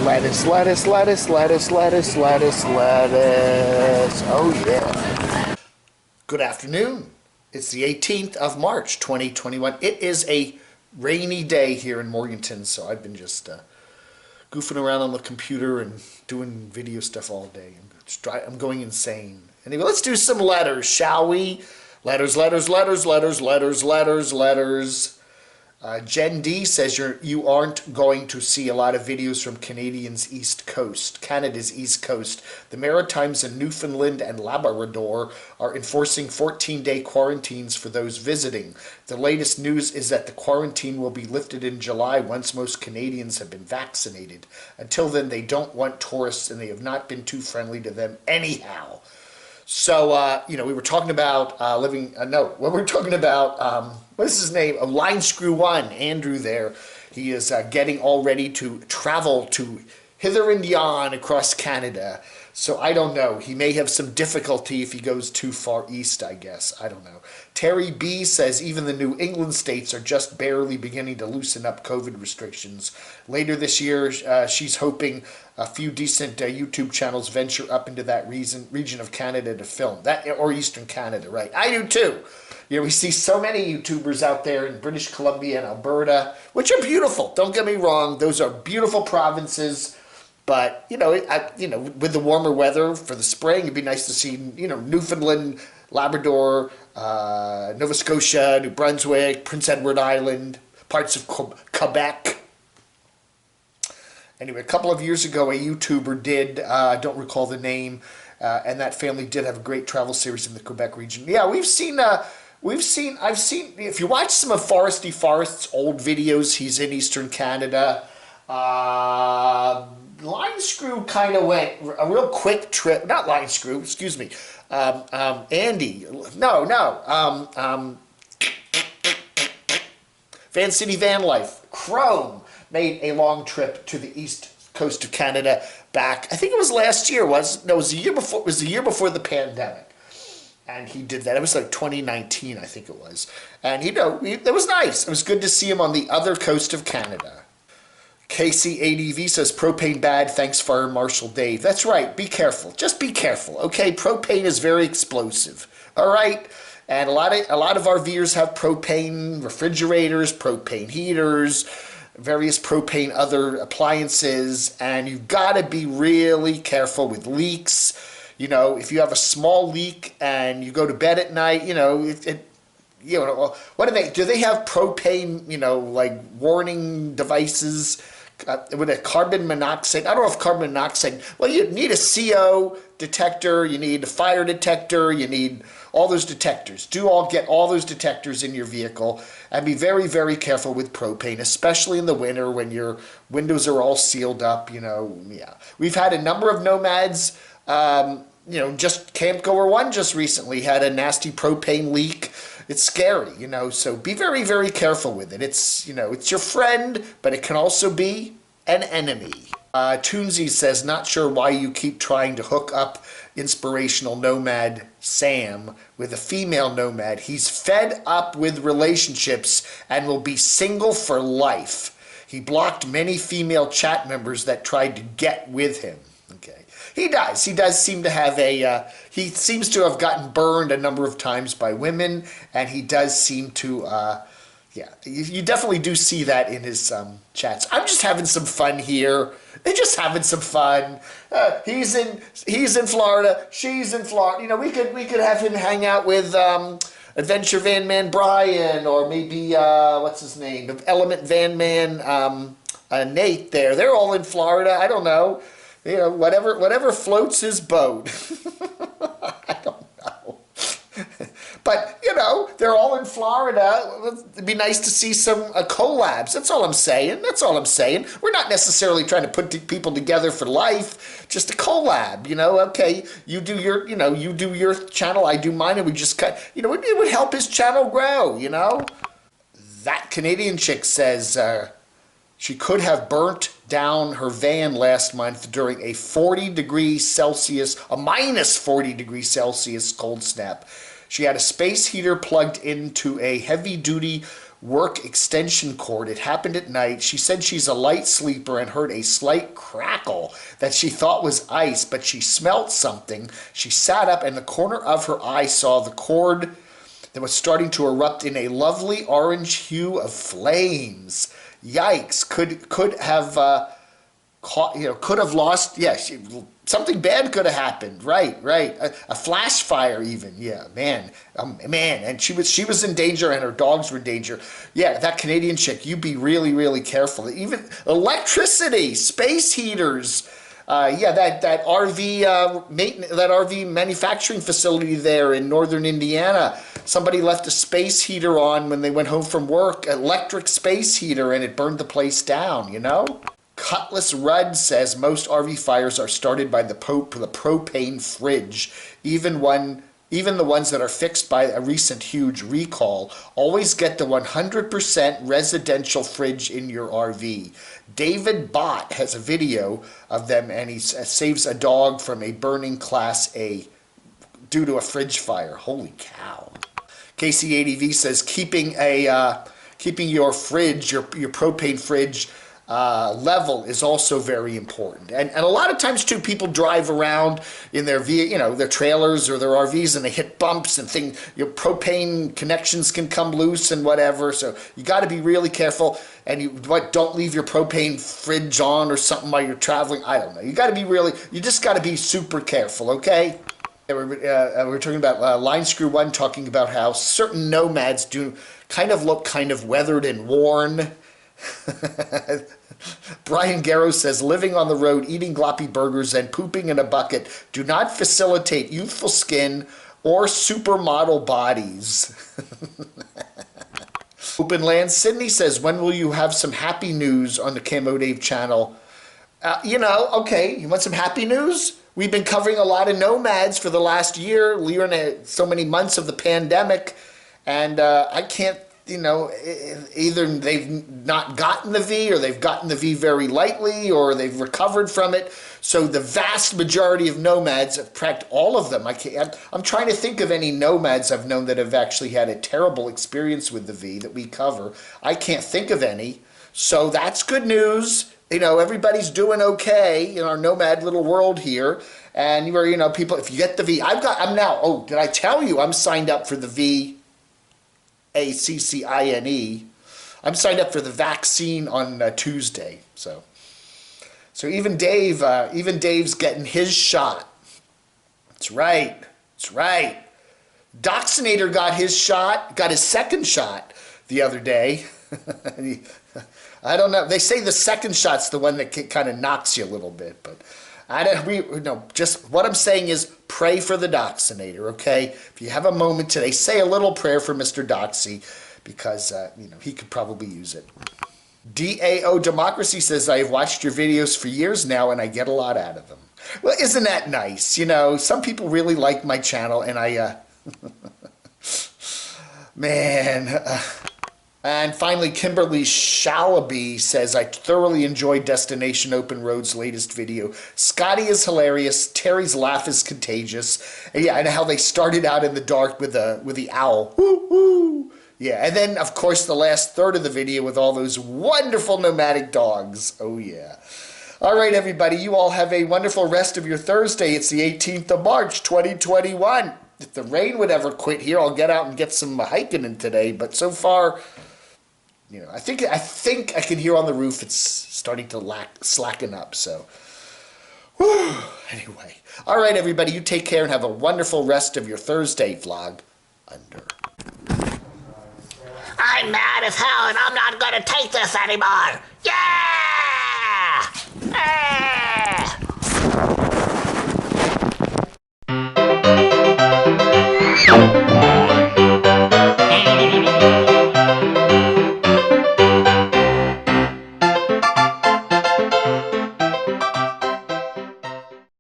Lettuce, lettuce, lettuce, lettuce, lettuce, lettuce, lettuce. Oh, yeah. Good afternoon. It's the 18th of March, 2021. It is a rainy day here in Morganton, so I've been just goofing around on the computer and doing video stuff all day. I'm going insane. Anyway, let's do some letters, shall we? Letters, letters, letters, letters, letters, letters, letters. Jen D says you aren't going to see a lot of videos from Canada's East Coast. The Maritimes and Newfoundland and Labrador are enforcing 14-day quarantines for those visiting. The latest news is that the quarantine will be lifted in July once most Canadians have been vaccinated. Until then, they don't want tourists, and they have not been too friendly to them anyhow. So, we were talking about what is his name? Line Screw One, Andrew there. He is getting all ready to travel to hither and yon across Canada. So I don't know. He may have some difficulty if he goes too far east, I guess. I don't know. Terry B says even the New England states are just barely beginning to loosen up COVID restrictions. Later this year, she's hoping a few decent YouTube channels venture up into that region of Canada to film. That or Eastern Canada, right? I do too. We see so many YouTubers out there in British Columbia and Alberta, which are beautiful. Don't get me wrong; those are beautiful provinces. But with the warmer weather for the spring, it'd be nice to see Newfoundland, Labrador, Nova Scotia, New Brunswick, Prince Edward Island, parts of Quebec. Anyway, a couple of years ago, a YouTuber did, I don't recall the name, and that family did have a great travel series in the Quebec region. Yeah, I've seen, if you watch some of Foresty Forest's old videos, he's in Eastern Canada. Line Screw kind of went a real quick trip, not Line Screw, excuse me, Andy, Van City Van Life, Chrome made a long trip to the east coast of Canada back, I think it was last year, it was the year before the pandemic, and he did that. It was like 2019, I think it was, and it was nice. It was good to see him on the other coast of Canada. KCADV says, propane bad, thanks Fire Marshal Dave. That's right, be careful. Just be careful, okay? Propane is very explosive, all right? And a lot of RVers have propane refrigerators, propane heaters, various propane other appliances, and you've got to be really careful with leaks. If you have a small leak and you go to bed at night, what do they have propane, like warning devices with a carbon monoxide? I don't know if carbon monoxide, well, you need a CO detector, you need a fire detector, you need all those detectors. Get all those detectors in your vehicle, and be very, very careful with propane, especially in the winter when your windows are all sealed up, yeah. We've had a number of nomads, just Camp Goer 1 just recently had a nasty propane leak. It's scary, so be very, very careful with it. It's, it's your friend, but it can also be an enemy. Toonsy says, not sure why you keep trying to hook up inspirational nomad Sam with a female nomad. He's fed up with relationships and will be single for life. He blocked many female chat members that tried to get with him. Okay. He does seem to have he seems to have gotten burned a number of times by women, and he does seem to, you definitely do see that in his chats. I'm just having some fun here. They're just having some fun. He's in Florida, she's in Florida. We could have him hang out with Adventure Van Man Brian, or maybe, what's his name? Element Van Man Nate there. They're all in Florida. I don't know. Whatever floats his boat. I don't know. But, they're all in Florida. It'd be nice to see some collabs. That's all I'm saying. We're not necessarily trying to put people together for life. Just a collab, Okay, you do your channel, I do mine, and we just cut. It would help his channel grow, That Canadian chick says she could have burnt down her van last month during a minus 40 degrees Celsius cold snap. She had a space heater plugged into a heavy-duty work extension cord. It happened at night. She said she's a light sleeper and heard a slight crackle that she thought was ice, but she smelt something. She sat up and the corner of her eye saw the cord that was starting to erupt in a lovely orange hue of flames. Yikes! Could have could have lost. Yeah, something bad could have happened. Right. A flash fire, even. Yeah, man. And she was in danger, and her dogs were in danger. Yeah, that Canadian chick. You be really, really careful. Even electricity, space heaters. That RV manufacturing facility there in northern Indiana. Somebody left a space heater on when they went home from work, electric space heater, and it burned the place down, you know? Cutlass Rudd says most RV fires are started by the propane fridge, even the ones that are fixed by a recent huge recall. Always get the 100% residential fridge in your RV. David Bott has a video of them, and he saves a dog from a burning Class A due to a fridge fire. Holy cow. KC80V says keeping your fridge, your propane fridge level is also very important. And a lot of times too, people drive around in their their trailers or their RVs, and they hit bumps and things. Your propane connections can come loose and whatever. So you got to be really careful. And don't leave your propane fridge on or something while you're traveling. I don't know. You just got to be super careful. Okay. We're talking about Line Screw One, talking about how certain nomads do look kind of weathered and worn. Brian Garrow says living on the road, eating gloppy burgers, and pooping in a bucket do not facilitate youthful skin or supermodel bodies. Open Land Sydney says, when will you have some happy news on the Camo Dave channel? Okay, you want some happy news? We've been covering a lot of nomads for the last year and so many months of the pandemic, and I can't, either they've not gotten the V, or they've gotten the V very lightly, or they've recovered from it. So the vast majority of nomads, in fact, all of them, I'm trying to think of any nomads I've known that have actually had a terrible experience with the V that we cover. I can't think of any. So that's good news. Everybody's doing okay in our nomad little world here. And people, if you get the V, did I tell you I'm signed up for the VACCINE. I'm signed up for the vaccine on Tuesday. So even Dave's getting his shot. That's right. Doxinator got his second shot the other day. I don't know. They say the second shot's the one that kind of knocks you a little bit, but just what I'm saying is pray for the Doxinator, okay? If you have a moment today, say a little prayer for Mr. Doxy, because he could probably use it. DAO Democracy says, I have watched your videos for years now, and I get a lot out of them. Well, isn't that nice? Some people really like my channel, and And finally, Kimberly Shalaby says, I thoroughly enjoyed Destination Open Road's latest video. Scotty is hilarious. Terry's laugh is contagious. And how they started out in the dark with the owl. Woo, woo. Yeah, and then, of course, the last third of the video with all those wonderful nomadic dogs. Oh, yeah. All right, everybody, you all have a wonderful rest of your Thursday. It's the 18th of March, 2021. If the rain would ever quit here, I'll get out and get some hiking in today. But so far, I think I can hear on the roof it's starting to slacken up. So, anyway. All right, everybody, you take care and have a wonderful rest of your Thursday vlog. Under. I'm mad as hell, and I'm not going to take this anymore. Yeah!